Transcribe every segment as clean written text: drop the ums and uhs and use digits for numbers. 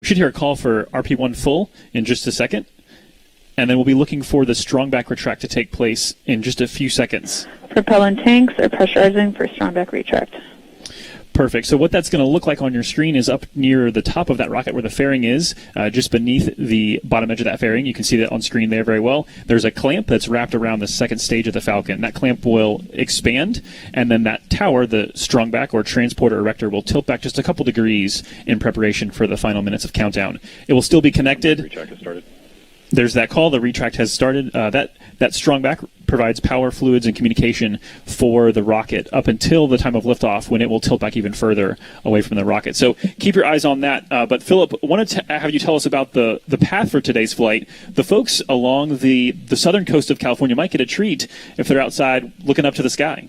should hear a call for RP1 full in just a second. And then we'll be looking for the strong back retract to take place in just a few seconds. Propellant tanks are pressurizing for strong back retract. Perfect. So what that's going to look like on your screen is up near the top of that rocket where the fairing is, just beneath the bottom edge of that fairing. You can see that on screen there very well. There's a clamp that's wrapped around the second stage of the Falcon. That clamp will expand, and then that tower, the strong back or transporter erector, will tilt back just a couple degrees in preparation for the final minutes of countdown. It will still be connected. Retract has started. There's that call. The retract has started. That strong back provides power, fluids, and communication for the rocket up until the time of liftoff, when it will tilt back even further away from the rocket. So keep your eyes on that. But Philip, wanted to have you tell us about the path for today's flight. The folks along the southern coast of California might get a treat if they're outside looking up to the sky.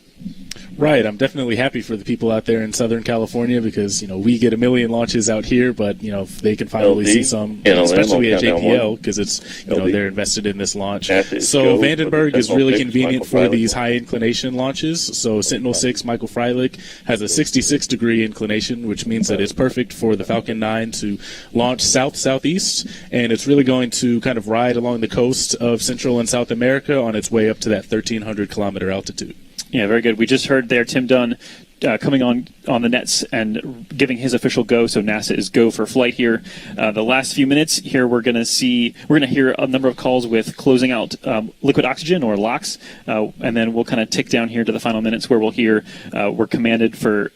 Right. I'm definitely happy for the people out there in Southern California because, we get a million launches out here, but, if they can finally see some, especially at JPL, because it's, they're invested in this launch. So Vandenberg is really convenient for these high inclination launches. So Sentinel 6 Michael Freilich has a 66-degree inclination, which means that it's perfect for the Falcon 9 to launch south-southeast, and it's really going to kind of ride along the coast of Central and South America on its way up to that 1,300-kilometer altitude. Yeah, very good. We just heard there Tim Dunn coming on the nets and giving his official go. So NASA is go for flight here. The last few minutes here, we're going to hear a number of calls with closing out liquid oxygen or LOX, and then we'll kind of tick down here to the final minutes where we'll hear we're commanded for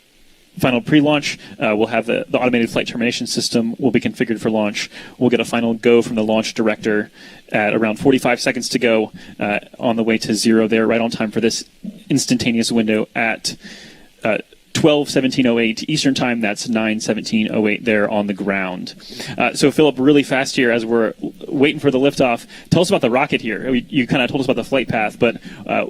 final pre-launch. We'll have the automated flight termination system will be configured for launch. We'll get a final go from the launch director at around 45 seconds to go on the way to zero there, right on time for this instantaneous window at 12:17:08 Eastern Time. That's 9:17:08 there on the ground. So, Philip, really fast here as we're waiting for the liftoff. Tell us about the rocket here. You kind of told us about the flight path, but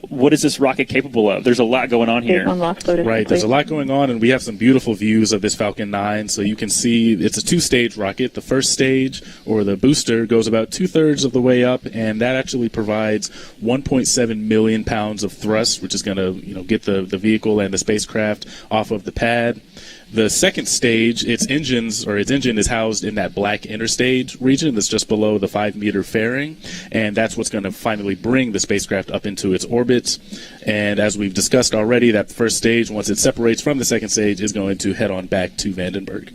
what is this rocket capable of? There's a lot going on here. Right, there's a lot going on, and we have some beautiful views of this Falcon 9. So you can see it's a two-stage rocket. The first stage, or the booster, goes about two-thirds of the way up, and that actually provides 1.7 million pounds of thrust, which is going to get the vehicle and the spacecraft off of the pad. The second stage, its engine is housed in that black interstage region that's just below the 5-meter fairing, and that's what's going to finally bring the spacecraft up into its orbit. And as we've discussed already, that first stage, once it separates from the second stage, is going to head on back to Vandenberg.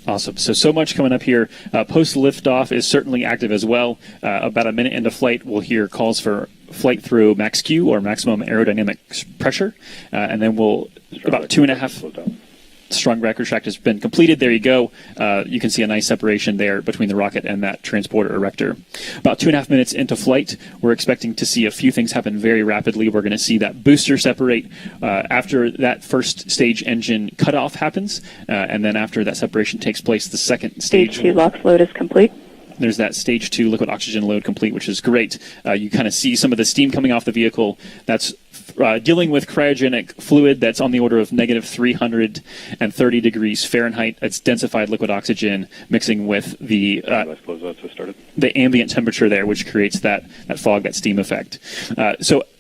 Awesome. So much coming up here. Post liftoff is certainly active as well. About a minute into flight, we'll hear calls for flight through max Q, or maximum aerodynamic pressure, and then we'll about 2.5. Strong back retract has been completed. There you go. You can see a nice separation there between the rocket and that transporter erector. About 2.5 minutes into flight, we're expecting to see a few things happen very rapidly. We're going to see that booster separate after that first stage engine cutoff happens, and then after that separation takes place, the second stage. Stage 2 LOX load is complete. There's that stage 2 liquid oxygen load complete, which is great. You kind of see some of the steam coming off the vehicle. That's dealing with cryogenic fluid that's on the order of negative 330 degrees Fahrenheit. It's densified liquid oxygen mixing with the ambient temperature there, which creates that fog, that steam effect.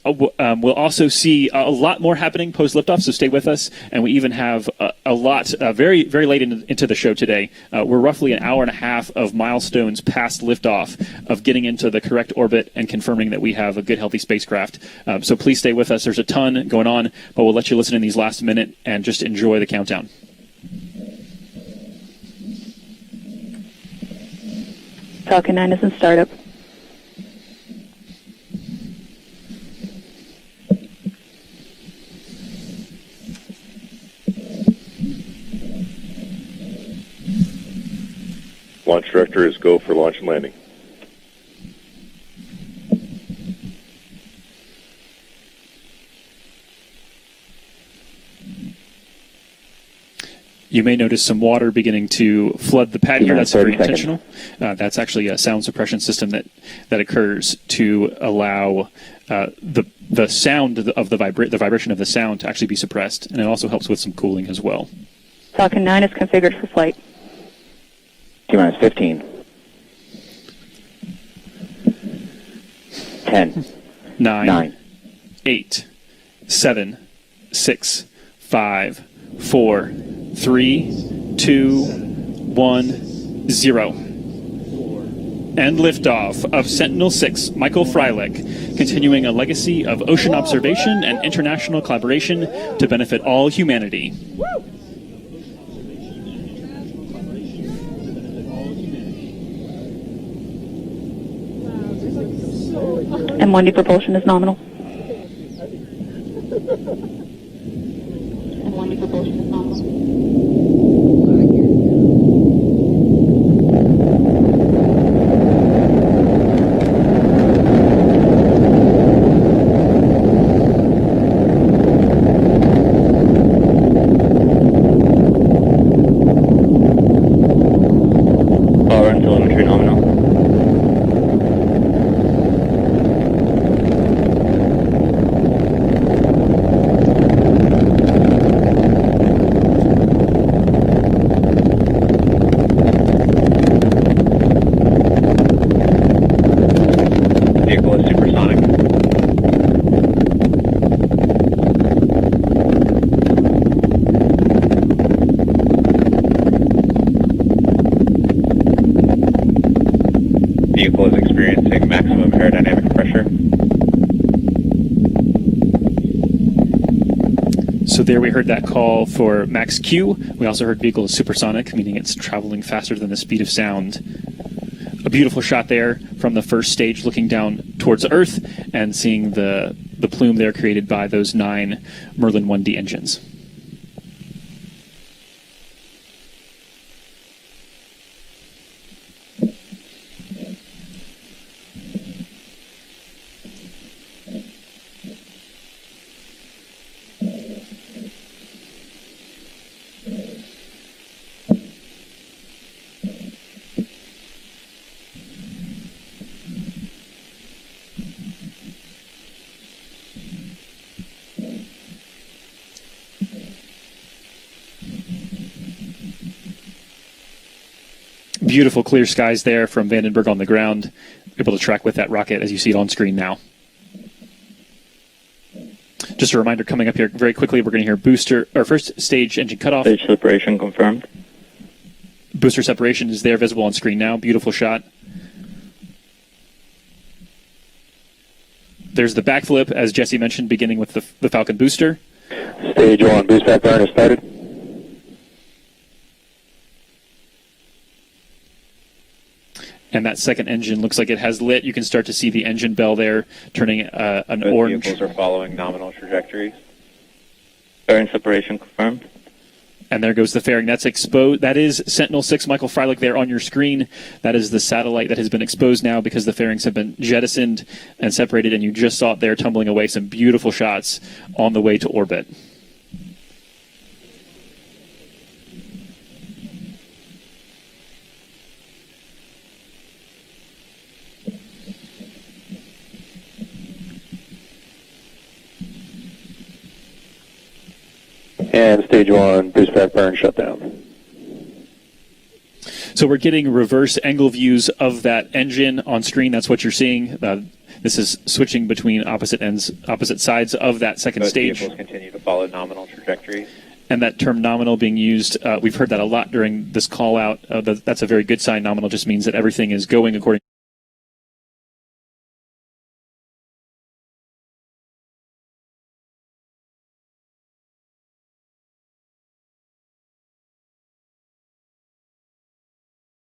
We'll also see a lot more happening post-liftoff, so stay with us. And we even have a lot very, very late into the show today. We're roughly an hour and a half of milestones past liftoff of getting into the correct orbit and confirming that we have a good, healthy spacecraft. So please stay with us. There's a ton going on, but we'll let you listen in these last minute and just enjoy the countdown. Falcon 9 is in startup. Launch director is go for launch and landing. You may notice some water beginning to flood the pad here. That's very intentional. That's actually a sound suppression system that occurs to allow the sound of the vibration of the sound to actually be suppressed, and it also helps with some cooling as well. Falcon 9 is configured for flight. T-minus 15. 10. 9. 8. 7. 6. 5. 4. 3, 2, 1, 0. And liftoff of Sentinel 6, Michael Freilich, continuing a legacy of ocean observation and international collaboration to benefit all humanity. M1D propulsion is nominal. M1D propulsion is nominal. Power and telemetry nominal. Vehicle is supersonic. Vehicle is experiencing maximum aerodynamic pressure. So there we heard that call for max Q. We also heard vehicle is supersonic, meaning it's traveling faster than the speed of sound. A beautiful shot there from the first stage looking down towards Earth and seeing the plume there created by those 9 Merlin 1D engines. Beautiful clear skies there from Vandenberg on the ground. Able to track with that rocket as you see it on screen now. Just a reminder coming up here very quickly, we're going to hear booster or first stage engine cutoff. Stage separation confirmed. Booster separation is there visible on screen now. Beautiful shot. There's the backflip, as Jesse mentioned, beginning with the Falcon booster. Stage 1 boost back burn is started. And that second engine looks like it has lit. You can start to see the engine bell there turning an Both orange. vehicles are following nominal trajectories. Fairing separation confirmed. And there goes the fairing. That's exposed. That is Sentinel 6 Michael Freilich there on your screen. That is the satellite that has been exposed now because the fairings have been jettisoned and separated, and you just saw it there tumbling away. Some beautiful shots on the way to orbit. And stage 1 boost back burn shut down. So we're getting reverse angle views of that engine on screen. That's what you're seeing. This is switching between opposite sides of that second Both stage. vehicles continue to follow nominal trajectories. And that term nominal being used, we've heard that a lot during this call out. That's a very good sign. Nominal just means that everything is going according